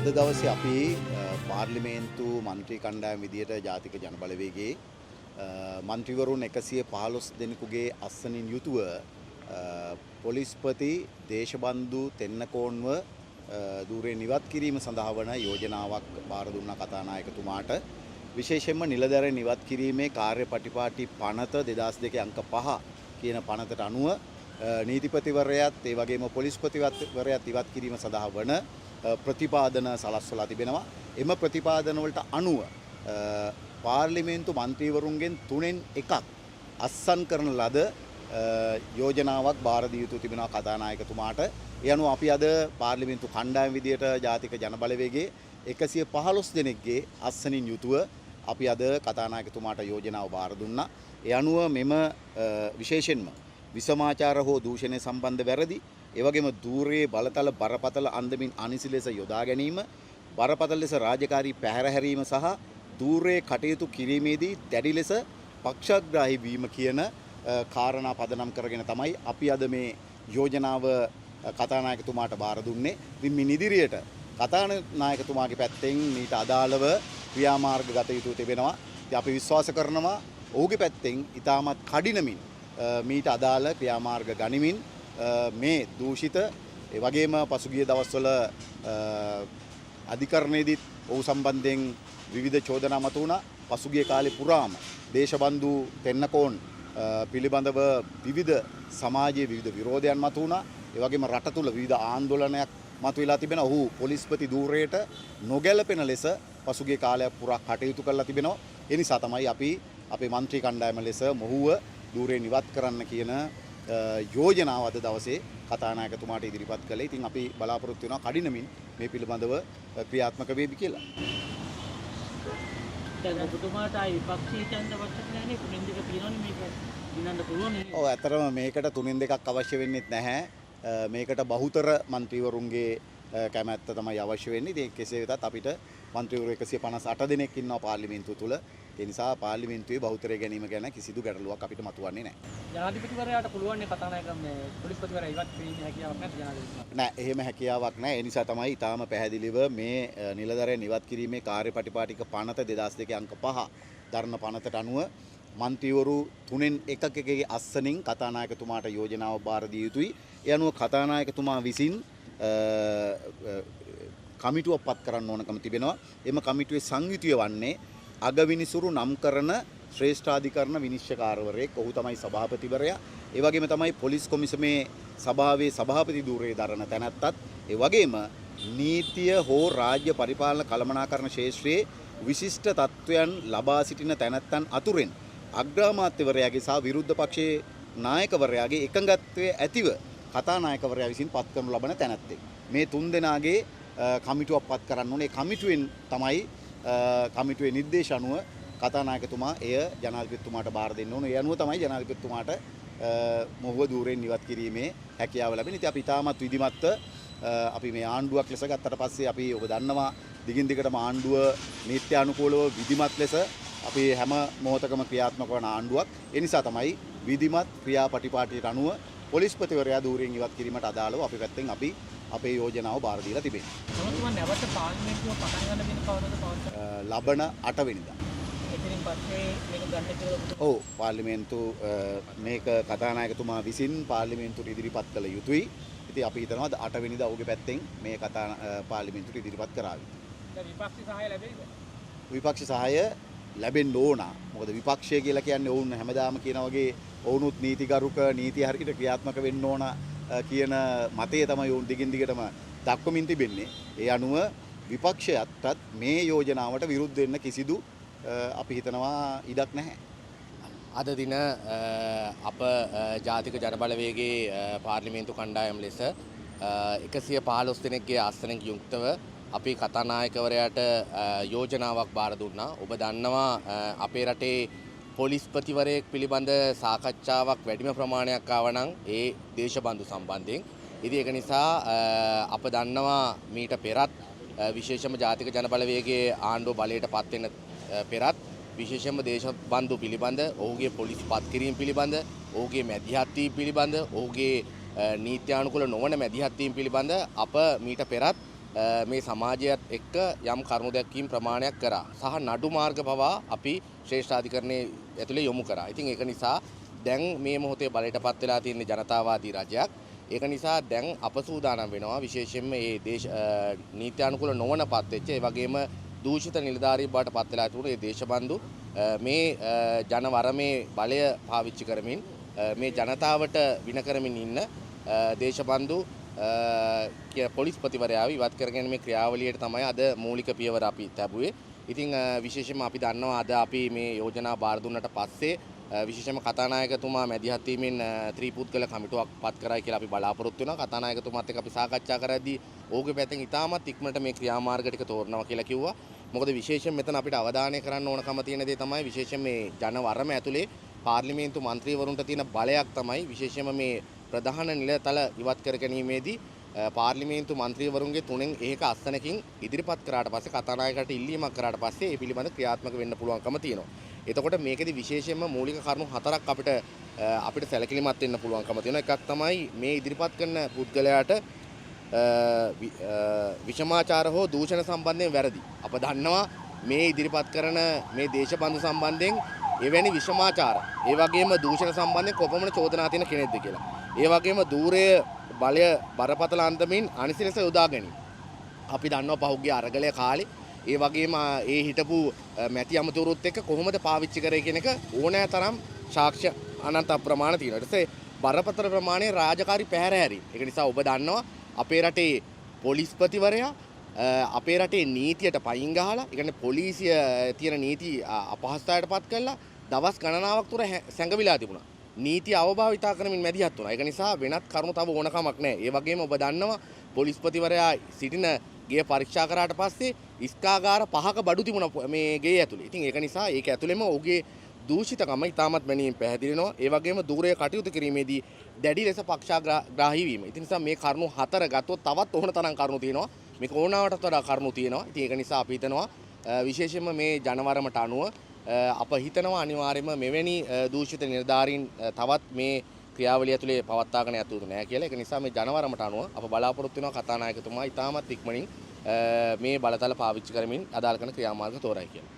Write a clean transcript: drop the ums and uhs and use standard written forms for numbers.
අද දවසේ අපි පාර්ලිමේන්තු මන්ත්‍රී කණ්ඩායම විදියට ජාතික ජනබලවේගයේ මන්ත්‍රීවරුන් 115 දෙනෙකුගේ අස්සනින් යුතුව පොලිස්පති දේශබන්දු තෙන්නකෝන්ව ධූරයෙන් ඉවත් කිරීම සඳහා වන යෝජනාවක් බාර දුන්න කතානායකතුමාට විශේෂයෙන්ම නිලධාරීන් ඉවත් කිරීමේ කාර්යපටිපාටි පනත 2002 අංක 5 කියන පනතට අනුව නීතිපතිවරයාත් ඒ වගේම පොලිස්පතිවරයාත් ඉවත් කිරීම සඳහා වන ප්‍රතිපාදන සලස්වලා තිබෙනවා. එම ප්‍රතිපාදන වලට අනුව පාර්ලිමේන්තු මන්ත්‍රීවරුන්ගෙන් 3න් 1ක් අත්සන් කරන ලද යෝජනාවක් බාර දී යුතු තිබෙනවා කතානායකතුමාට. ඒ අනුව අපි අද පාර්ලිමේන්තු කණ්ඩායම විදියට ජාතික ජනබලවේගයේ 115 දෙනෙක්ගේ අත්සනින් යුතුව අපි අද කතානායකතුමාට යෝජනාව බාර දුන්නා. ඒ අනුව මෙම විශේෂයෙන්ම විසමාචාර හෝ දූෂණය සම්බන්ධ වැරදි, ඒ වගේම ධූරයේ බලතල බරපතල අන්දමින් අනිසි ලෙස යොදා ගැනීම, බරපතල ලෙස රාජකාරී පැහැර හැරීම සහ ධූරයේ කටයුතු කිරීමේදී දැඩි ලෙස පක්ෂග්‍රාහී වීම කියන කාරණා පදනම් කරගෙන තමයි අපි අද මේ යෝජනාව කතානායකතුමාට බාර දුන්නේ. ඉතින් මින් ඉදිරියට කතානායකතුමාගේ පැත්තෙන් ඊට අදාළව ක්‍රියාමාර්ග ගත යුතු තිබෙනවා. ඉතින් අපි විශ්වාස කරනවා ඔහුගේ පැත්තෙන් ඉතාමත් කඩිනමින් මීට අදාළ ක්‍රියාමාර්ග ගනිමින් මේ දූෂිත ඒ වගේම පසුගිය දවස්වල අධිකරණයේදීත් ඔහු සම්බන්ධයෙන් විවිධ චෝදනා මතු වුණා. පසුගිය කාලේ පුරාම දේශබන්දු තෙන්නකෝන් පිළිබඳව විවිධ සමාජයේ විවිධ විරෝධයන් මතු වුණා. ඒ වගේම රට තුල විවිධ ආందోලනයක් මතුවලා තිබෙනවා. ඔහු පොලිස්පති ධූරයට නොගැලපෙන ලෙස පසුගිය කාලයක් පුරා කටයුතු කරලා තිබෙනවා. ඒ නිසා තමයි අපි අපේ മന്ത്രി කණ්ඩායම ලෙස මොහුව ධූරයෙන් ඉවත් කරන්න කියන යෝජනාව අද දවසේ කතානායකතුමාට ඉදිරිපත් කළේ. ඉතින් අපි බලාපොරොත්තු වෙනවා කඩිනමින් මේ පිළිබඳව ක්‍රියාත්මක වේවි කියලා. දැන් ඔබතුමාට ආයි විපක්ෂයේ ඡන්ද අවශ්‍ය නැහැ නේ. 3න් 2 තියෙනවනේ මේක දිනන්න පුළුවන් නේ. ඔව් ඇත්තටම මේකට 3න් 2ක් අවශ්‍ය වෙන්නේ නැහැ. මේකට බහුතර മന്ത്രിවරුන්ගේ කැමැත්ත තමයි අවශ්‍ය වෙන්නේ. ඉතින් කෙසේ වෙතත් අපිට മന്ത്രിවරු 158 දෙනෙක් ඉන්නවා පාර්ලිමේන්තුව තුල. ඒ නිසා පාර්ලිමේන්තුවේ බහුතරය ගැනීම ගැන කිසිදු ගැටලුවක් අපිට මතුවන්නේ නැහැ. ජනාධිපතිවරයාට පුළුවන් නේ කතානායක මේ පොලිස්පතිවරයා ඉවත් කිරීමේ හැකියාවක් නැද්ද ජනාධිපතිතුමාට? නෑ, එහෙම හැකියාවක් නැහැ. ඒ නිසා තමයි ඊටාම පැහැදිලිව මේ නිලධාරීන් ඉවත් කිරීමේ කාර්යපටිපාටික පනත 2002 අංක 5 දරන පනතට අනුව මන්ත්‍රීවරු 3න් 1කගේ අස්සනින් කතානායකතුමාට යෝජනාව බාර දිය යුතුයි. ඒ අනුව කතානායකතුමා විසින් කමිටුවක් පත් කරන්න ඕනකම තිබෙනවා. එම කමිටුවේ සංයුතිය වන්නේ අගවිනිසුරු නම් කරන ශ්‍රේෂ්ඨාධිකරණ විනිශ්චයකාරවරයෙක්. ඔහු තමයි සභාපතිවරයා. ඒ වගේම තමයි පොලිස් කොමිසමේ සභාවේ සභාපති ධූරයේ දරන තැනැත්තත්, ඒ වගේම නීතිය හෝ රාජ්‍ය පරිපාලන කළමනාකරණ ක්ෂේත්‍රයේ විශිෂ්ට තත්වයන් ලබා සිටින තැනැත්තන් අතුරෙන් අග්‍රාමාත්‍යවරයාගේ සහ විරුද්ධ පක්ෂයේ නායකවරයාගේ එකඟත්වයේ ඇතිව කතානායකවරයා විසින් පත් කරනු ලබන තැනැත්තෙක්. මේ තුන් දෙනාගේ කමිටුවක් පත් කරන්න ඕනේ. කමිටුවෙන් තමයි කමිටුවේ නිර්දේශ අනුව කතානායකතුමා එය ජනාධිපතිතුමාට බාර දෙන්න ඕන. ඒ අනුව තමයි ජනාධිපතිතුමාට මොහුව ධූරයෙන් ඉවත් කිරීමේ හැකියාව ලැබෙන්නේ. ඉතින් අපි තාමත් විධිමත්ව අපි මේ ආණ්ඩුවක් ලෙස ගත්තට පස්සේ අපි ඔබ දන්නවා දිගින් දිගටම ආණ්ඩුව නීත්‍යානුකූලව විධිමත් ලෙස අපි හැම මොහොතකම ක්‍රියාත්මක වන ආණ්ඩුවක්. ඒ නිසා තමයි විධිමත් ක්‍රියාපටිපාටියට අනුව පොලිස්පතිවරයා ධූරයෙන් ඉවත් කිරීමට අදාළව අපි පැත්තෙන් අපි අපේ යෝජනාව බාර දීලා තිබෙනවා. ඔබතුමා නැවත පාර්ලිමේන්තුව පටන් ගන්න වෙන කවදද පවත්වන්නේ? ලබන 8 වෙනිදා. එතනින් පස්සේ මේක ගන්න කියලා ඔව්, පාර්ලිමේන්තු මේක කතානායකතුමා විසින් පාර්ලිමේන්තුවට ඉදිරිපත් කළ යුතුයි. ඉතින් අපි හිතනවා 8 වෙනිදා ඔහුගේ පැත්තෙන් මේ පාර්ලිමේන්තුවට ඉදිරිපත් කරાવી. දැන් විපක්ෂ සහාය ලැබෙයිද? විපක්ෂ සහාය ලැබෙන්න ඕන. මොකද විපක්ෂය කියලා කියන්නේ ඔවුන් හැමදාම කියන වගේ ඔවුනුත් නීතිගරුක නීතිය හරියට ක්‍රියාත්මක වෙන්න ඕන කියන මතය තමයි ඔවුන් දිගින් දිගටම දක්වමින් තිබෙන්නේ. ඒ අනුව විපක්ෂයටත් මේ යෝජනාවට විරුද්ධ වෙන්න කිසිදු අපි හිතනවා ඉඩක් නැහැ. අද දින අප ජාතික ජනබලවේගයේ පාර්ලිමේන්තු කණ්ඩායම ලෙස 115 දෙනෙක්ගේ ආසනයක යුක්තව අපි කතානායකවරයාට යෝජනාවක් බාර දුන්නා. ඔබ දන්නවා අපේ රටේ පොලිස්පතිවරයෙක් පිළිබඳ සාකච්ඡාවක් වැඩිම ප්‍රමාණයක් ආවනම් ඒ දේශබන්දු සම්බන්ධයෙන්. ඉතින් ඒක නිසා අප දන්නවා මීට පෙරත් විශේෂම ජාතික ජනබලවේගයේ ආණ්ඩුව බලයට පත් වෙන පෙරත් විශේෂම දේශබන්දු පිළිබඳ, ඔහුගේ පොලිස් පත් කිරීම පිළිබඳ, ඔහුගේ මැදිහත් වීම පිළිබඳ, ඔහුගේ නීත්‍යානුකූල නොවන මැදිහත් වීම පිළිබඳ අප මීට පෙරත් මේ සමාජයත් එක්ක යම් කරුණු දැක්වීම් ප්‍රමාණයක් කරා. සහ නඩු මාර්ග පවා අපි ශ්‍රේෂ්ඨාධිකරණයේ ඇතුලේ යොමු කරා. ඉතින් ඒක නිසා දැන් මේ මොහොතේ බලයටපත් වෙලා තියෙන ජනතාවාදී රජයක්. ඒක නිසා දැන් අප සූදානම් වෙනවා විශේෂයෙන්ම මේ නීත්‍යානුකූල නොවන පත් වෙච්ච ඒ වගේම දූෂිත නිලධාරී බවට පත් වෙලා තිබුණු මේ දේශබන්දු මේ ජනවරමේ බලය පාවිච්චි කරමින් මේ ජනතාවට වින කරමින් ඉන්න දේශබන්දු පොලිස්පතිවරයාව ඉවත් කරගෙන මේ ක්‍රියාවලියට තමයි අද මූලික පියවර අපි තැබුවේ. ඉතින් විශේෂයෙන්ම අපි දන්නවා අද අපි මේ යෝජනා බාර දුන්නට පස්සේ විශේෂයෙන්ම කතානායකතුමා මැදිහත් වීමෙන් ත්‍රිපුද්ගල කමිටුවක් පත් කරයි කියලා අපි බලාපොරොත්තු වෙනවා. කතානායකතුමාත් එක්ක අපි සාකච්ඡා කරද්දී ඔහුගේ පැත්තෙන් ඉතාමත් ඉක්මනට මේ ක්‍රියාමාර්ග ටික තෝරනවා කියලා කිව්වා. මොකද විශේෂයෙන් මෙතන අපිට අවධානය කරන්න ඕනකම තියෙන දේ තමයි විශේෂයෙන් මේ ජනවරම ඇතුලේ පාර්ලිමේන්තු මන්ත්‍රීවරුන්ට තියෙන බලයක් තමයි විශේෂයෙන්ම මේ ප්‍රධාන නිලතල ඉවත් කර ගැනීමේදී පාර්ලිමේන්තු මන්ත්‍රීවරුන්ගේ 3න් 1ක අස්තනකින් ඉදිරිපත් කරාට පස්සේ කතානායකට ඉල්ලීමක් කරාට පස්සේ ඒ පිළිබඳ ක්‍රියාත්මක වෙන්න පුළුවන්කම තියෙනවා. එතකොට මේකෙදි විශේෂයෙන්ම මූලික කරුණු 4ක් අපිට සැලකිලිමත් වෙන්න පුළුවන්කම තියෙනවා. එකක් තමයි මේ ඉදිරිපත් කරන පුද්ගලයාට විෂමාචාර හෝ දූෂණ සම්බන්ධයෙන් වැරදි. අප දන්නවා මේ ඉදිරිපත් කරන මේ දේශබන්දු සම්බන්ධයෙන් එවැනි විෂමාචාර ඒ වගේම දූෂණ සම්බන්ධයෙන් කොපමණ චෝදනා තියෙන කෙනෙක්ද කියලා. ඒ වගේම ධූරයේ බලය බරපතල අන්දමින් අනිසි ලෙස යොදා ගැනීම. අපි දන්නවා පහුගිය අරගලය කාලේ ඒ වගේම ඒ හිටපු මැති අමතුරුත් එක්ක කොහොමද පාවිච්චි කරේ කියන එක ඕනෑ තරම් සාක්ෂි අනන්ත ප්‍රමාණ තියෙනවා. ඊට පස්සේ බරපතල ප්‍රමාණයේ රාජකාරී පැහැර හැරීම. ඒක නිසා ඔබ දන්නවා අපේ රටේ පොලිස්පතිවරයා අපේ රටේ නීතියට පයින් ගහලා, ඒ කියන්නේ පොලිසිය තියෙන නීති අපහසුතාවයට පත් කරලා දවස් ගණනාවක් තුර සැඟවිලා තිබුණා. නීති අවභාවිතා කරමින් මැදිහත් වුණා. ඒක නිසා වෙනත් කරුණු තව ඕනකමක් නැහැ. ඒ වගේම ඔබ දන්නවා පොලිස්පතිවරයා සිටින ගේ පරීක්ෂා කරාට පස්සේ ඉස්කාගාර 5ක බඩු තිබුණා මේ ගේ ඇතුලේ. ඉතින් ඒක නිසා ඒක ඇතුලේම ඔහුගේ දූෂිතකම ඉතාමත් මැනීම් පැහැදිලි වෙනවා. ඒ වගේම ධූරයේ කටයුතු කිරීමේදී දැඩි ලෙස පක්ෂාග්‍රාහී වීම. ඉතින් නිසා මේ කරුණු 4 ගත්තොත් තවත් ඕන තරම් කරුණු තියෙනවා. මේක ඕනාවටත් වඩා කරුණු තියෙනවා. ඉතින් ඒක නිසා අපි හිතනවා විශේෂයෙන්ම මේ ජනවරමට අනුව අප හිතනවා අනිවාර්යයෙන්ම මෙවැනි දූෂිත නිලධාරීන් තවත් මේ ක්‍රියාවලිය ඇතුලේ පවත්වාගෙන යතු නැහැ කියලා. ඒක නිසා මේ ජනවරමට අනුව අප බලාපොරොත්තු වෙනවා කතානායකතුමා ඉතාමත් ඉක්මනින් මේ බලතල පාවිච්චි කරමින් අදාළ කරන ක්‍රියාමාර්ග තෝරයි කියලා.